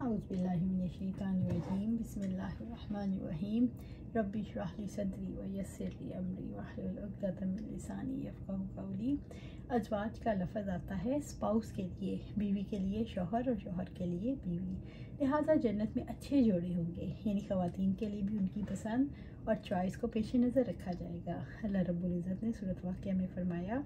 औज़ुबिल्लाहिमिनश्शैतानिर्रजीम बिस्मिल्लाहिर्रहमानिर्रहीम रब्बि इश्रह ली सदरी व यस्सिर ली अमरी वहलुल उक़दतम मिन लिसानी यफ़क़हू क़ौली। अज़वाज का लफ्ज़ आता है स्पाउस के लिए, बीवी के लिए शौहर और शौहर के लिए बीवी। लिहाजा जन्नत में अच्छे जोड़े होंगे, यानी ख़वातीन के लिए भी उनकी पसंद और चॉइस को पेश नज़र रखा जाएगा। अल्लाह रब्बुल इज़्ज़त ने सूरत वाक़िया में फ़रमाया,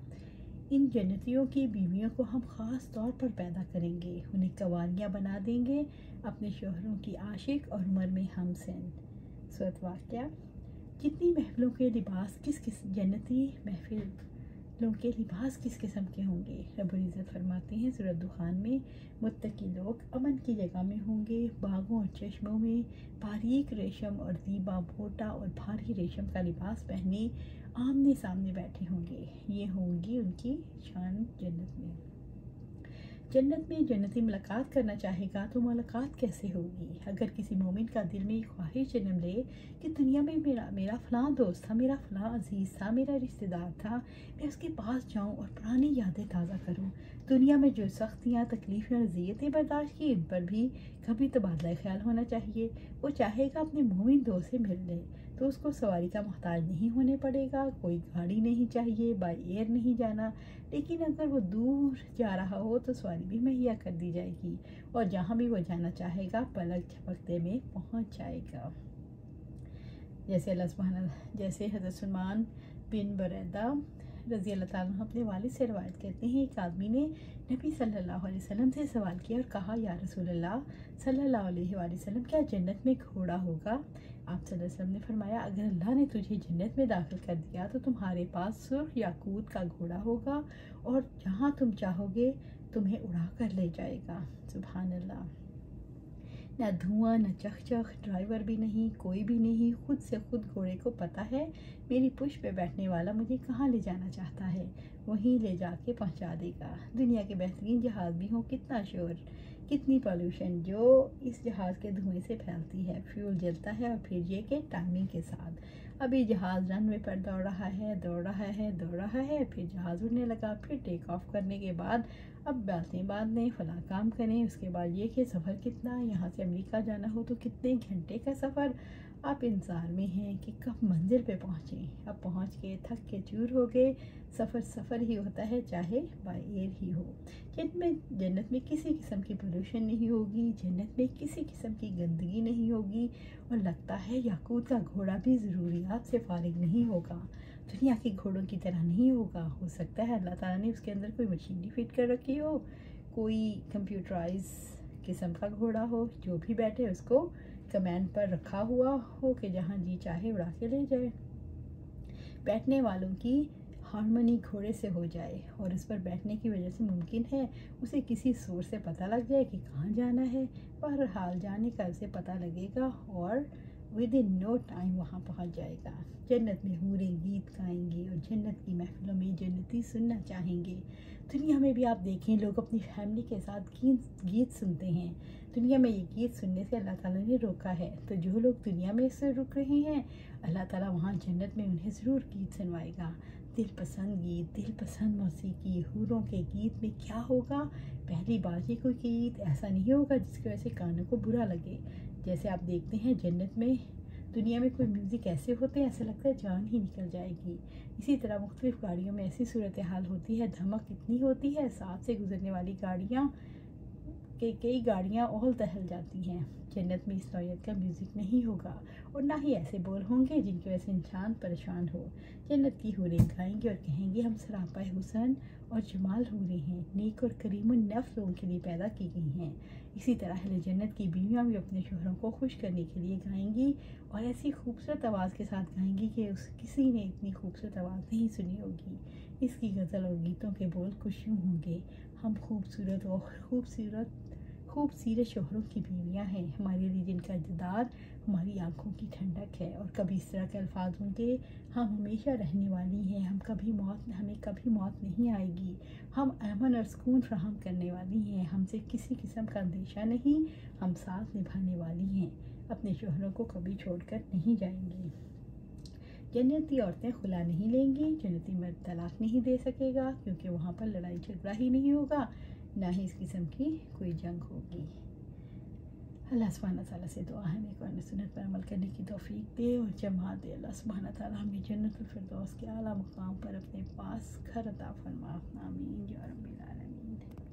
इन जन्नतियों की बीवियों को हम ख़ास तौर पर पैदा करेंगे, उन्हें कवानियाँ बना देंगे, अपने शोहरों की आशिक और उम्र में हमसिन। सूरत वाक़िया। जितनी महफिलों के लिबास किस जन्नती महफिलों के लिबास किस किस्म के होंगे। रब्बुल इज़्ज़त फरमाते हैं सूरत दुखान में, मुत्तकी लोग अमन की जगह में होंगे, बागों और चश्मों में बारीक रेशम और ज़ीबा मोटा और भारी रेशम का लिबास पहने आमने सामने बैठे होंगे। ये होंगी उनकी शान जन्नत में। जन्नत में जन्नती मुलाकात करना चाहेगा तो मुलाकात कैसे होगी? अगर किसी मोमिन का दिल में ख्वाहिश जन्म ले कि दुनिया में मेरा फ़लाँ दोस्त था, मेरा फ़लाँ अजीज़ था, मेरा रिश्तेदार था, मैं उसके पास जाऊं और पुरानी यादें ताज़ा करूं। दुनिया में जो सख्तियां, तकलीफ़ें और अज़ियतें बर्दाश्त की, इन पर भी कभी तबादला ख्याल होना चाहिए। वो चाहेगा अपने मोमिन दोस्त से मिल ले तो उसको सवारी का मोहताज नहीं होने पड़ेगा, कोई गाड़ी नहीं चाहिए, बाय एयर नहीं जाना। लेकिन अगर वो दूर जा रहा हो तो सवारी भी मुहैया कर दी जाएगी और जहाँ भी वो जाना चाहेगा पलक झपकते में पहुँच जाएगा। जैसे हज़रत सलमान बिन बरैदा रज़ी अल्लाह ताला अन्हु अपने वालिद से रवायत करते हैं, एक आदमी ने नबी सल्लल्लाहु अलैहि वसल्लम से सवाल किया और कहा, या रसूलल्लाह सल्लल्लाहु अलैहि वसल्लम, क्या जन्नत में घोड़ा होगा? आप सल्लल्लाहु अलैहि वसल्लम ने फरमाया, अगर अल्लाह ने तुझे जन्नत में दाखिल कर दिया तो तुम्हारे पास सुर्ख याकूत का घोड़ा होगा और जहाँ तुम चाहोगे तुम्हें उड़ा कर ले जाएगा। सुभान अल्लाह। न धुआं, न चकचक, ड्राइवर भी नहीं, कोई भी नहीं, खुद से खुद घोड़े को पता है मेरी पुश्त पे बैठने वाला मुझे कहाँ ले जाना चाहता है, वहीं ले जाके पहुँचा देगा। दुनिया के बेहतरीन जहाज़ भी हों, कितना शोर, कितनी पॉल्यूशन जो इस जहाज़ के धुएं से फैलती है। फ्यूल जलता है और फिर ये कि टाइमिंग के साथ अभी जहाज़ रनवे पर दौड़ रहा है, फिर जहाज़ उड़ने लगा, फिर टेक ऑफ करने के बाद अब बातें बांधें, फलां काम करें, उसके बाद ये कि सफ़र कितना, यहाँ से अमेरिका जाना हो तो कितने घंटे का सफ़र। आप इंतज़ार में हैं कि कब मंजिल पे पहुँचें। अब पहुँच के थक के चूर हो गए। सफ़र ही होता है, चाहे बाय एयर ही हो। जन्नत में किसी किस्म की पोल्यूशन नहीं होगी, जन्नत में किसी किस्म की गंदगी नहीं होगी और लगता है याकूत का घोड़ा भी ज़रूरियात से फारिग नहीं होगा, दुनिया के घोड़ों की तरह नहीं होगा। हो सकता है अल्लाह ताला ने उसके अंदर कोई मशीनरी फिट कर रखी हो, कोई कंप्यूटराइज किस्म का घोड़ा हो, जो भी बैठे उसको कमांड पर रखा हुआ हो कि जहाँ जी चाहे उड़ा के ले जाए। बैठने वालों की हारमोनी घोड़े से हो जाए और उस पर बैठने की वजह से मुमकिन है उसे किसी सोर्स से पता लग जाए कि कहाँ जाना है। बहरहाल जाने का उसे पता लगेगा और विद इन नो टाइम वहाँ पहुँच जाएगा। जन्नत में हूरें गीत गाएंगी और जन्नत की महफिलों में जन्नती सुनना चाहेंगे। दुनिया में भी आप देखें, लोग अपनी फैमिली के साथ गीत सुनते हैं। दुनिया में ये गीत सुनने से अल्लाह ताला ने रोका है, तो जो लोग दुनिया में इससे रुक रहे हैं, अल्लाह ताला वहाँ जन्नत में उन्हें ज़रूर गीत सुनवाएगा। दिल पसंद गीत, दिल पसंद मौसीकी, हूरों के गीत में क्या होगा? पहली बार ये कोई गीत ऐसा नहीं होगा जिसकी वजह से कानों को बुरा लगे। जैसे आप देखते हैं जन्नत में, दुनिया में कोई म्यूज़िक ऐसे होते हैं ऐसा लगता है जान ही निकल जाएगी। इसी तरह मुख्तलिफ़ गाड़ियों में ऐसी सूरत हाल होती है, धमक इतनी होती है, साथ से गुजरने वाली गाड़ियाँ के कई गाड़ियाँ ओहल तहल जाती हैं। जन्नत में इस नौयत का म्यूज़िक नहीं होगा और ना ही ऐसे बोल होंगे जिनकी वजह से इंसान परेशान हो। जन्नत की हूरें गाएंगे और कहेंगे, हम सरापा हुसन और जमाल हूरें हैं, नेक और करीमुन नफ्स लोगों के लिए पैदा की गई हैं। इसी तरह अहले जन्नत की बीवियाँ भी अपने शोहरों को खुश करने के लिए गाएंगी और ऐसी खूबसूरत आवाज़ के साथ गाएंगी कि किसी ने इतनी खूबसूरत आवाज़ नहीं सुनी होगी। इसकी गज़ल और गीतों के बोल कुछ यूँ होंगे, हम खूबसूरत शोहरों की बीवियाँ हैं, हमारे लिए जिनका इज़्ज़ार हमारी आंखों की ठंडक है। और कभी इस तरह के अल्फाज होंगे, हम हमेशा रहने वाली हैं, हमें कभी मौत नहीं आएगी, हम अमन और सुकून फराहम करने वाली हैं, हमसे किसी किस्म का अंदेशा नहीं, हम साथ निभाने वाली हैं, अपने शोहरों को कभी छोड़कर नहीं जाएंगी। जन्नती औरतें खुला नहीं लेंगी, जन्नती मर्द तलाक नहीं दे सकेगा, क्योंकि वहाँ पर लड़ाई झगड़ा ही नहीं होगा, ना ही इस किस्म की कोई जंग होगी। अल्लाह सुब्हानहू तआला से दुआ है हमें कुरान सुन्नत पर अमल करने की तौफीक दे और जमा दे। अल्लाह सुब्हानहू तआला हमें जन्नतुल फिरदौस के आला मुकाम पर अपने पास घर अता फरमा। आमीन या रब्बिल आलमीन।